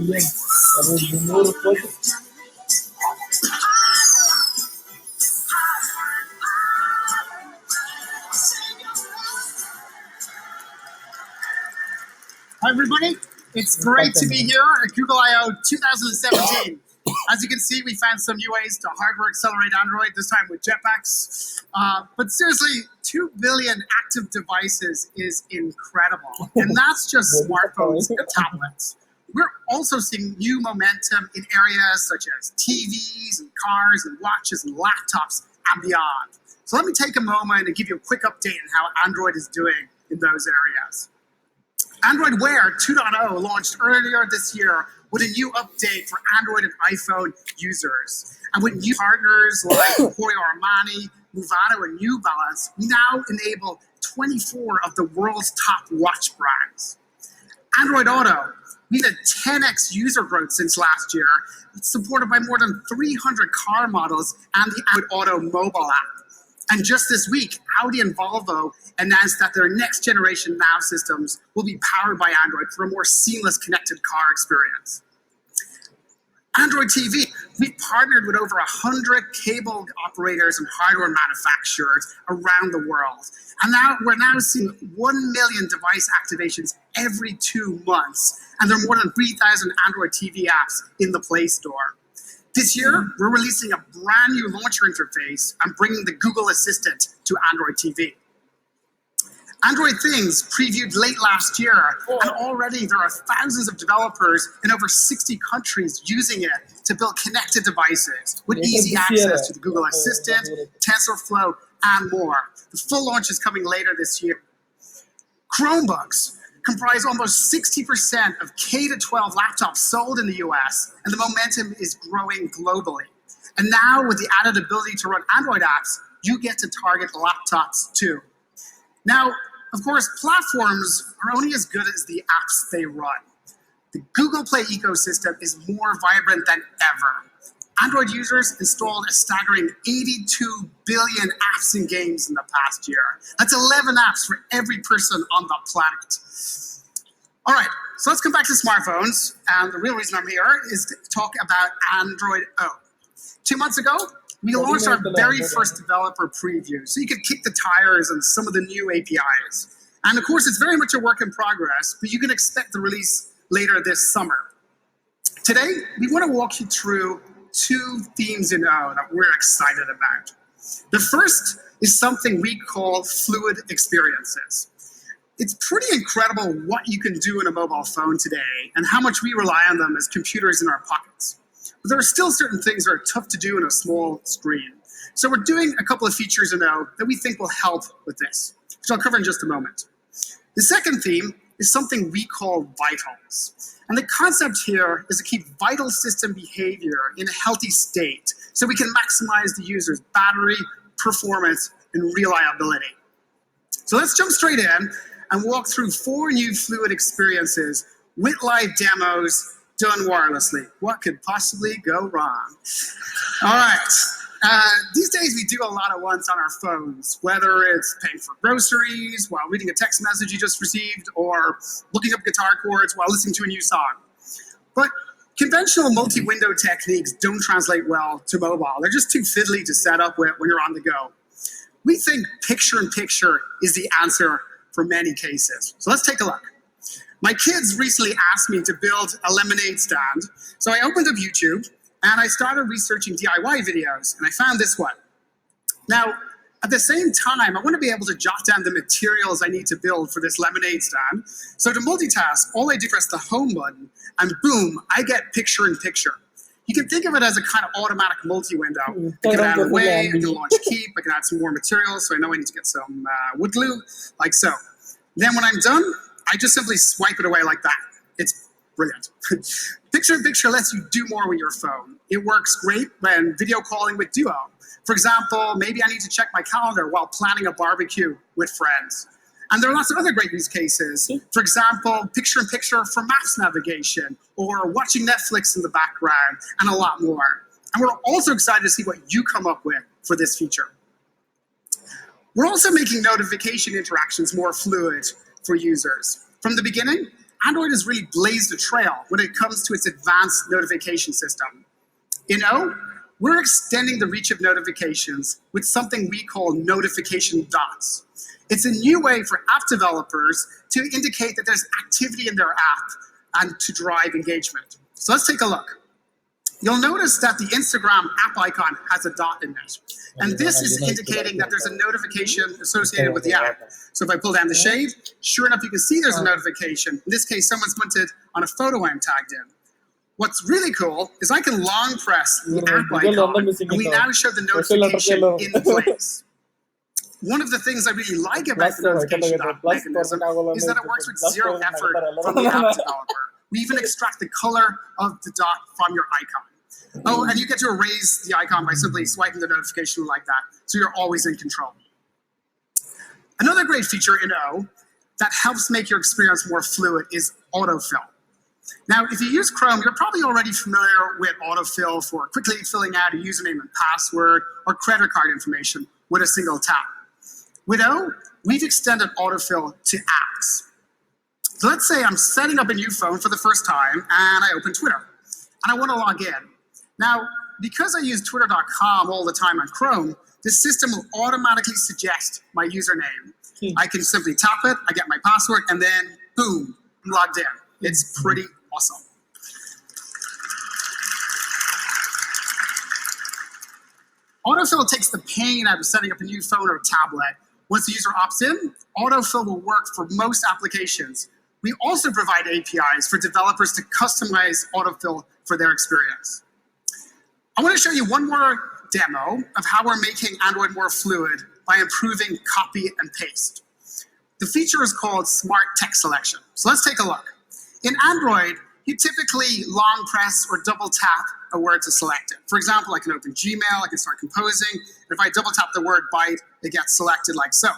también. El número 4. Hi, everybody. It's great to be here at Google I/O 2017. As you can see, we found some new ways to hardware accelerate Android, this time with Jetpacks. But seriously, 2 billion active devices is incredible. And that's just smartphones and tablets. We're also seeing new momentum in areas such as TVs and cars and watches and laptops and beyond. So let me take a moment and give you a quick update on how Android is doing in those areas. Android Wear 2.0 launched earlier this year with a new update for Android and iPhone users. And with new partners like Hoyo Armani, Movado, and New Balance, we now enable 24 of the world's top watch brands. Android Auto, we had a 10x user growth since last year. It's supported by more than 300 car models and the Android Auto mobile app. And just this week, Audi and Volvo announced that their next generation Now systems will be powered by Android for a more seamless connected car experience. Android TV, we've partnered with over 100 cable operators and hardware manufacturers around the world. And now we're seeing 1 million device activations every 2 months. And there are more than 3,000 Android TV apps in the Play Store. This year, we're releasing a brand new launcher interface and bringing the Google Assistant to Android TV. Android Things previewed late last year, and already there are thousands of developers in over 60 countries using it to build connected devices with easy access to the Google Assistant, TensorFlow, and more. The full launch is coming later this year. Chromebooks comprise almost 60% of K-12 laptops sold in the US, and the momentum is growing globally. And now with the added ability to run Android apps, you get to target laptops too. Now, of course, platforms are only as good as the apps they run. The Google Play ecosystem is more vibrant than ever. Android users installed a staggering 82 billion apps and games in the past year. That's 11 apps for every person on the planet. All right, so let's come back to smartphones. And the real reason I'm here is to talk about Android O. 2 months ago, we launched our very first developer preview, so you could kick the tires on some of the new APIs. And of course, it's very much a work in progress, but you can expect the release later this summer. Today, we want to walk you through 2 themes in O that we're excited about. The first is something we call fluid experiences. It's pretty incredible what you can do in a mobile phone today and how much we rely on them as computers in our pockets. But there are still certain things that are tough to do in a small screen. So we're doing a couple of features in O that we think will help with this, which I'll cover in just a moment. The second theme is something we call vitals. And the concept here is to keep vital system behavior in a healthy state so we can maximize the user's battery, performance, and reliability. So let's jump straight in and walk through 4 new fluid experiences with live demos done wirelessly. What could possibly go wrong? All right. These days we do a lot of once on our phones, whether it's paying for groceries while reading a text message you just received or looking up guitar chords while listening to a new song. But conventional multi-window techniques don't translate well to mobile. They're just too fiddly to set up with when you're on the go. We think picture-in-picture is the answer for many cases. So let's take a look. My kids recently asked me to build a lemonade stand, so I opened up YouTube and I started researching DIY videos, and I found this one. Now, at the same time, I want to be able to jot down the materials I need to build for this lemonade stand. So to multitask, all I do is press the home button, and boom, I get picture-in-picture. You can think of it as a kind of automatic multi-window. I can add away, I can launch keep, I can add some more materials, so I know I need to get some wood glue, like so. Then when I'm done, I just simply swipe it away like that. It's brilliant. Picture-in-picture lets you do more with your phone. It works great when video calling with Duo. For example, maybe I need to check my calendar while planning a barbecue with friends. And there are lots of other great use cases. For example, picture-in-picture for maps navigation, or watching Netflix in the background, and a lot more. And we're also excited to see what you come up with for this feature. We're also making notification interactions more fluid for users. From the beginning, Android has really blazed a trail when it comes to its advanced notification system. We're extending the reach of notifications with something we call notification dots. It's a new way for app developers to indicate that there's activity in their app and to drive engagement. So let's take a look. You'll notice that the Instagram app icon has a dot in it. And this is indicating that there's a notification associated with the app. So if I pull down the shade, sure enough, you can see there's a notification. In this case, someone's commented on a photo I'm tagged in. What's really cool is I can long press the app icon, and we now show the notification in place. One of the things I really like about the notification dot mechanism is that it works with zero effort from the app developer. We even extract the color of the dot from your icon. Oh, and you get to erase the icon by simply swiping the notification like that, so you're always in control. Another great feature in O that helps make your experience more fluid is autofill. Now, if you use Chrome, you're probably already familiar with autofill for quickly filling out a username and password or credit card information with a single tap. With O, we've extended autofill to apps. So let's say I'm setting up a new phone for the first time and I open Twitter and I want to log in. Now, because I use twitter.com all the time on Chrome, the system will automatically suggest my username. I can simply tap it, I get my password, and then boom, I'm logged in. It's pretty awesome. Autofill takes the pain out of setting up a new phone or tablet. Once the user opts in, autofill will work for most applications. We also provide APIs for developers to customize autofill for their experience. I want to show you one more demo of how we're making Android more fluid by improving copy and paste. The feature is called Smart Text Selection. So let's take a look. In Android, you typically long press or double tap a word to select it. For example, I can open Gmail, I can start composing. And if I double tap the word byte, it gets selected like so.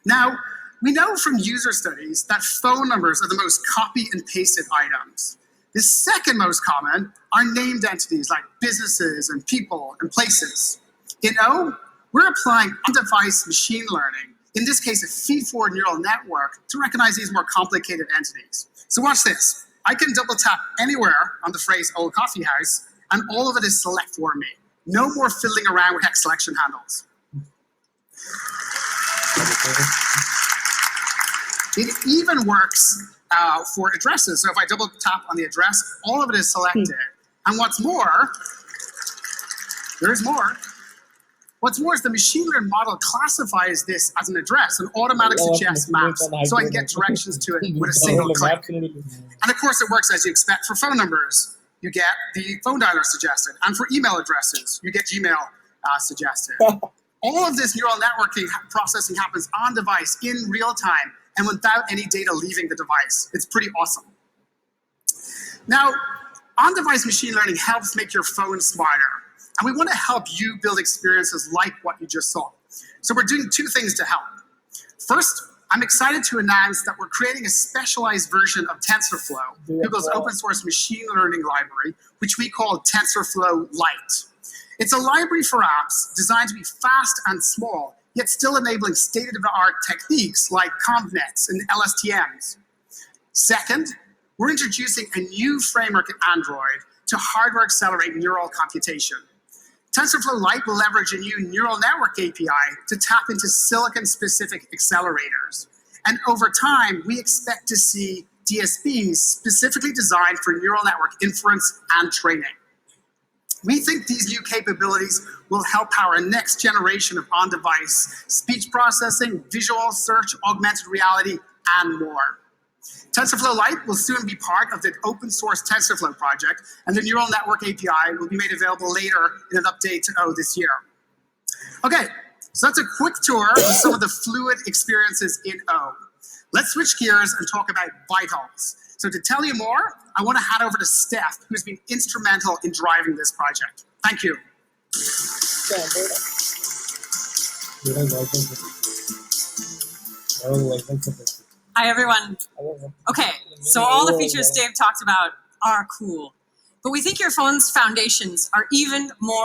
Now, we know from user studies that phone numbers are the most copy and pasted items. The second most common are named entities like businesses and people and places. In O, we're applying on-device machine learning, in this case a feed-forward neural network, to recognize these more complicated entities. So watch this. I can double tap anywhere on the phrase Old Coffee House, and all of it is select for me. No more fiddling around with hex selection handles. It even works for addresses. So if I double tap on the address, all of it is selected. And what's more, there's more. What's more is the machine learning model classifies this as an address and automatically suggests maps, so I can get directions to it with a single click. And of course, it works as you expect for phone numbers. You get the phone dialer suggested. And for email addresses, you get Gmail suggested. All of this neural networking processing happens on device in real time and without any data leaving the device. It's pretty awesome. Now, on-device machine learning helps make your phone smarter. And we want to help you build experiences like what you just saw. So we're doing two things to help. First, I'm excited to announce that we're creating a specialized version of TensorFlow, Google's open source machine learning library, which we call TensorFlow Lite. It's a library for apps designed to be fast and small, yet still enabling state-of-the-art techniques like ConvNets and LSTMs. Second, we're introducing a new framework in Android to hardware accelerate neural computation. TensorFlow Lite will leverage a new neural network API to tap into silicon-specific accelerators. And over time, we expect to see DSPs specifically designed for neural network inference and training. We think these new capabilities will help power a next generation of on-device speech processing, visual search, augmented reality, and more. TensorFlow Lite will soon be part of the open source TensorFlow project, and the neural network API will be made available later in an update to O this year. Okay, so that's a quick tour of some of the fluid experiences in O. Let's switch gears and talk about Vitals. So to tell you more, I want to hand over to Steph, who's been instrumental in driving this project. Thank you. Hi, everyone. Okay, so all the features Dave talked about are cool, but we think your phone's foundations are even more